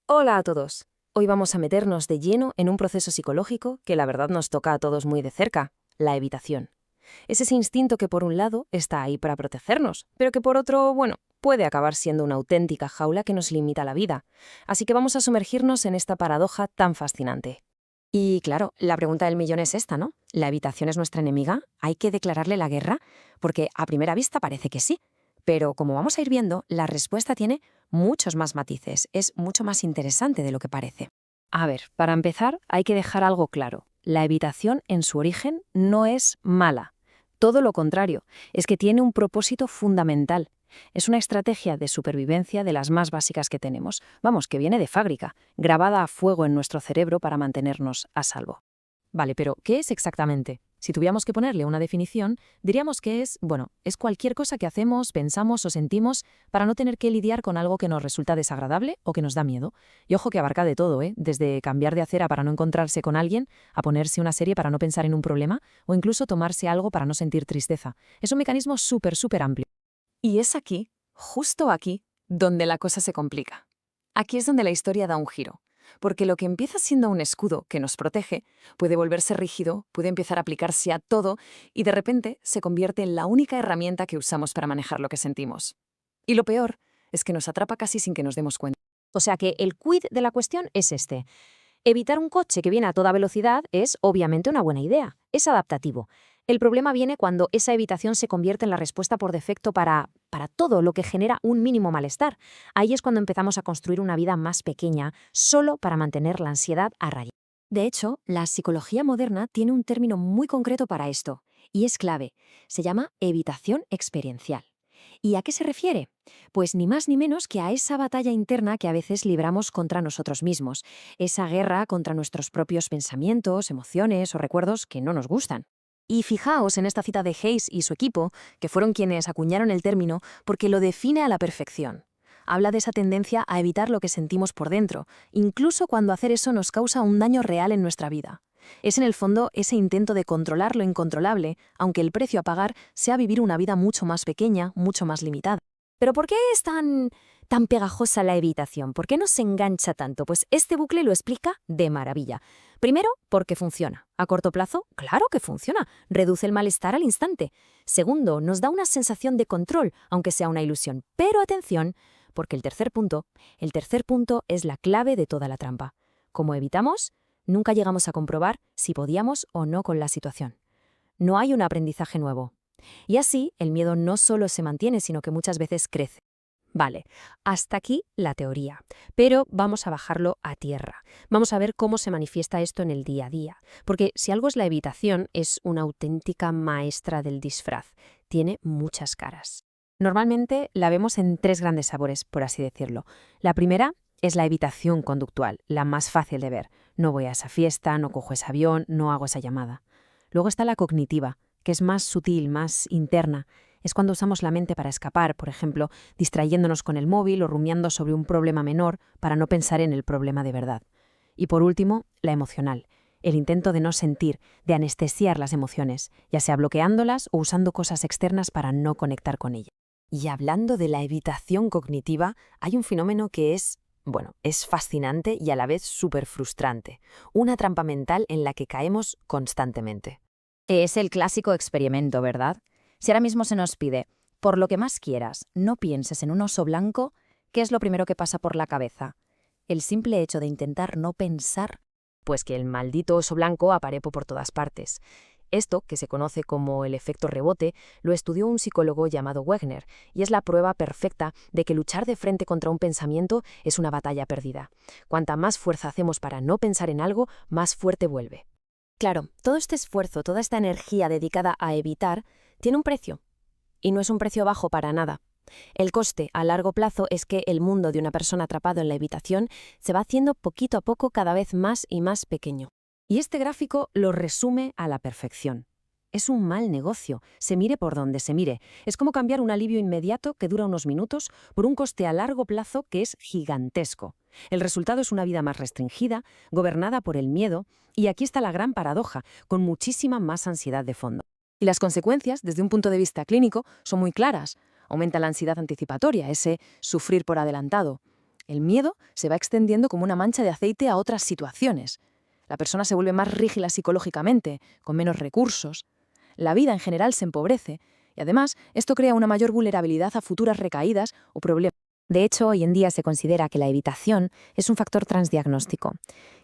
Hola a todos. Hoy vamos a meternos de lleno en un proceso psicológico que la verdad nos toca a todos muy de cerca, la evitación. Es ese instinto que por un lado está ahí para protegernos, pero que por otro, bueno, puede acabar siendo una auténtica jaula que nos limita la vida. Así que vamos a sumergirnos en esta paradoja tan fascinante. Y claro, la pregunta del millón es esta, ¿no? ¿La evitación es nuestra enemiga? ¿Hay que declararle la guerra? Porque a primera vista parece que sí. Pero como vamos a ir viendo, la respuesta tiene muchos más matices, es mucho más interesante de lo que parece. A ver, para empezar, hay que dejar algo claro. La evitación en su origen no es mala. Todo lo contrario, es que tiene un propósito fundamental. Es una estrategia de supervivencia de las más básicas que tenemos. Vamos, que viene de fábrica, grabada a fuego en nuestro cerebro para mantenernos a salvo. Vale, pero ¿qué es exactamente? Si tuviéramos que ponerle una definición, diríamos que es, bueno, es cualquier cosa que hacemos, pensamos o sentimos para no tener que lidiar con algo que nos resulta desagradable o que nos da miedo. Y ojo que abarca de todo, ¿eh? Desde cambiar de acera para no encontrarse con alguien, a ponerse una serie para no pensar en un problema, o incluso tomarse algo para no sentir tristeza. Es un mecanismo súper amplio. Y es aquí, justo aquí, donde la cosa se complica. Aquí es donde la historia da un giro. Porque lo que empieza siendo un escudo que nos protege puede volverse rígido, puede empezar a aplicarse a todo y de repente se convierte en la única herramienta que usamos para manejar lo que sentimos. Y lo peor es que nos atrapa casi sin que nos demos cuenta. O sea que el quid de la cuestión es este. Evitar un coche que viene a toda velocidad es obviamente una buena idea, es adaptativo. El problema viene cuando esa evitación se convierte en la respuesta por defecto para todo lo que genera un mínimo malestar. Ahí es cuando empezamos a construir una vida más pequeña, solo para mantener la ansiedad a raya. De hecho, la psicología moderna tiene un término muy concreto para esto, y es clave. Se llama evitación experiencial. ¿Y a qué se refiere? Pues ni más ni menos que a esa batalla interna que a veces libramos contra nosotros mismos, esa guerra contra nuestros propios pensamientos, emociones o recuerdos que no nos gustan. Y fijaos en esta cita de Hayes y su equipo, que fueron quienes acuñaron el término, porque lo define a la perfección. Habla de esa tendencia a evitar lo que sentimos por dentro, incluso cuando hacer eso nos causa un daño real en nuestra vida. Es en el fondo ese intento de controlar lo incontrolable, aunque el precio a pagar sea vivir una vida mucho más pequeña, mucho más limitada. Pero ¿por qué es tan pegajosa la evitación? ¿Por qué nos engancha tanto? Pues este bucle lo explica de maravilla. Primero, porque funciona. A corto plazo, claro que funciona. Reduce el malestar al instante. Segundo, nos da una sensación de control, aunque sea una ilusión. Pero atención, porque el tercer punto es la clave de toda la trampa. Como evitamos, nunca llegamos a comprobar si podíamos o no con la situación. No hay un aprendizaje nuevo. Y así, el miedo no solo se mantiene, sino que muchas veces crece. Vale, hasta aquí la teoría, pero vamos a bajarlo a tierra. Vamos a ver cómo se manifiesta esto en el día a día, porque si algo es la evitación, es una auténtica maestra del disfraz. Tiene muchas caras. Normalmente la vemos en tres grandes sabores, por así decirlo. La primera es la evitación conductual, la más fácil de ver. No voy a esa fiesta, no cojo ese avión, no hago esa llamada. Luego está la cognitiva, que es más sutil, más interna. Es cuando usamos la mente para escapar, por ejemplo, distrayéndonos con el móvil o rumiando sobre un problema menor para no pensar en el problema de verdad. Y por último, la emocional, el intento de no sentir, de anestesiar las emociones, ya sea bloqueándolas o usando cosas externas para no conectar con ellas. Y hablando de la evitación cognitiva, hay un fenómeno que es fascinante y a la vez súper frustrante. Una trampa mental en la que caemos constantemente. Es el clásico experimento, ¿verdad? Si ahora mismo se nos pide, por lo que más quieras, no pienses en un oso blanco, ¿qué es lo primero que pasa por la cabeza? El simple hecho de intentar no pensar, Pues que el maldito oso blanco apareó por todas partes. Esto, que se conoce como el efecto rebote, lo estudió un psicólogo llamado Wegner, y es la prueba perfecta de que luchar de frente contra un pensamiento es una batalla perdida. Cuanta más fuerza hacemos para no pensar en algo, más fuerte vuelve. Claro, todo este esfuerzo, toda esta energía dedicada a evitar, tiene un precio. Y no es un precio bajo para nada. El coste a largo plazo es que el mundo de una persona atrapado en la evitación se va haciendo poquito a poco cada vez más y más pequeño. Y este gráfico lo resume a la perfección. Es un mal negocio, se mire por donde se mire. Es como cambiar un alivio inmediato que dura unos minutos por un coste a largo plazo que es gigantesco. El resultado es una vida más restringida, gobernada por el miedo, y aquí está la gran paradoja, con muchísima más ansiedad de fondo. Y las consecuencias, desde un punto de vista clínico, son muy claras. Aumenta la ansiedad anticipatoria, ese sufrir por adelantado. El miedo se va extendiendo como una mancha de aceite a otras situaciones. La persona se vuelve más rígida psicológicamente, con menos recursos. La vida en general se empobrece y además esto crea una mayor vulnerabilidad a futuras recaídas o problemas. De hecho, hoy en día se considera que la evitación es un factor transdiagnóstico.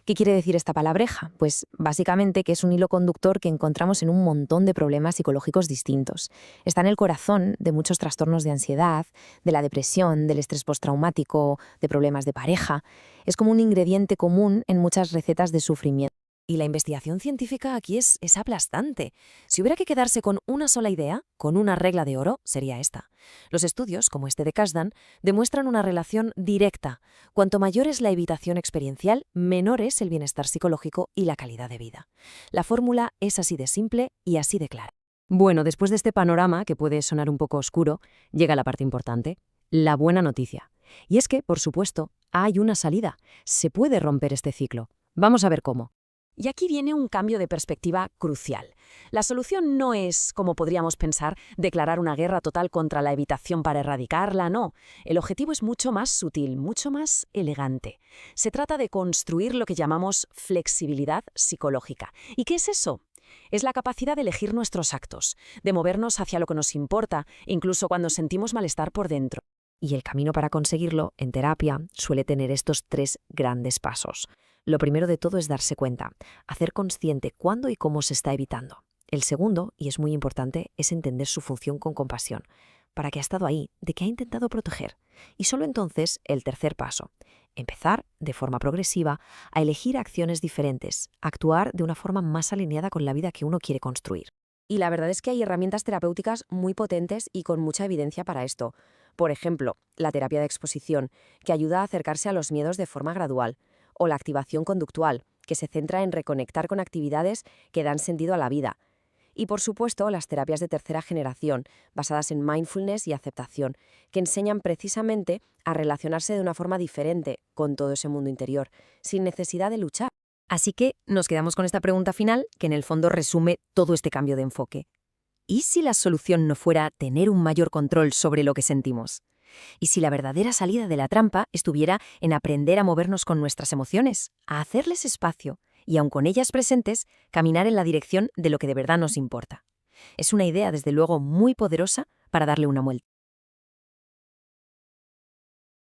¿Qué quiere decir esta palabreja? Pues básicamente que es un hilo conductor que encontramos en un montón de problemas psicológicos distintos. Está en el corazón de muchos trastornos de ansiedad, de la depresión, del estrés postraumático, de problemas de pareja. Es como un ingrediente común en muchas recetas de sufrimiento. Y la investigación científica aquí es aplastante. Si hubiera que quedarse con una sola idea, con una regla de oro, sería esta. Los estudios, como este de Kasdan, demuestran una relación directa. Cuanto mayor es la evitación experiencial, menor es el bienestar psicológico y la calidad de vida. La fórmula es así de simple y así de clara. Bueno, después de este panorama, que puede sonar un poco oscuro, llega la parte importante, la buena noticia. Y es que, por supuesto, hay una salida. Se puede romper este ciclo. Vamos a ver cómo. Y aquí viene un cambio de perspectiva crucial. La solución no es, como podríamos pensar, declarar una guerra total contra la evitación para erradicarla, no. El objetivo es mucho más sutil, mucho más elegante. Se trata de construir lo que llamamos flexibilidad psicológica. ¿Y qué es eso? Es la capacidad de elegir nuestros actos, de movernos hacia lo que nos importa, incluso cuando sentimos malestar por dentro. Y el camino para conseguirlo, en terapia, suele tener estos 3 grandes pasos. Lo primero de todo es darse cuenta, hacer consciente cuándo y cómo se está evitando. El segundo, y es muy importante, es entender su función con compasión, para qué ha estado ahí, de qué ha intentado proteger. Y solo entonces, el tercer paso, empezar, de forma progresiva, a elegir acciones diferentes, actuar de una forma más alineada con la vida que uno quiere construir. Y la verdad es que hay herramientas terapéuticas muy potentes y con mucha evidencia para esto. Por ejemplo, la terapia de exposición, que ayuda a acercarse a los miedos de forma gradual, o la activación conductual, que se centra en reconectar con actividades que dan sentido a la vida. Y por supuesto, las terapias de tercera generación, basadas en mindfulness y aceptación, que enseñan precisamente a relacionarse de una forma diferente con todo ese mundo interior, sin necesidad de luchar. Así que nos quedamos con esta pregunta final, que en el fondo resume todo este cambio de enfoque. ¿Y si la solución no fuera tener un mayor control sobre lo que sentimos? ¿Y si la verdadera salida de la trampa estuviera en aprender a movernos con nuestras emociones, a hacerles espacio y, aun con ellas presentes, caminar en la dirección de lo que de verdad nos importa? Es una idea, desde luego, muy poderosa para darle una vuelta.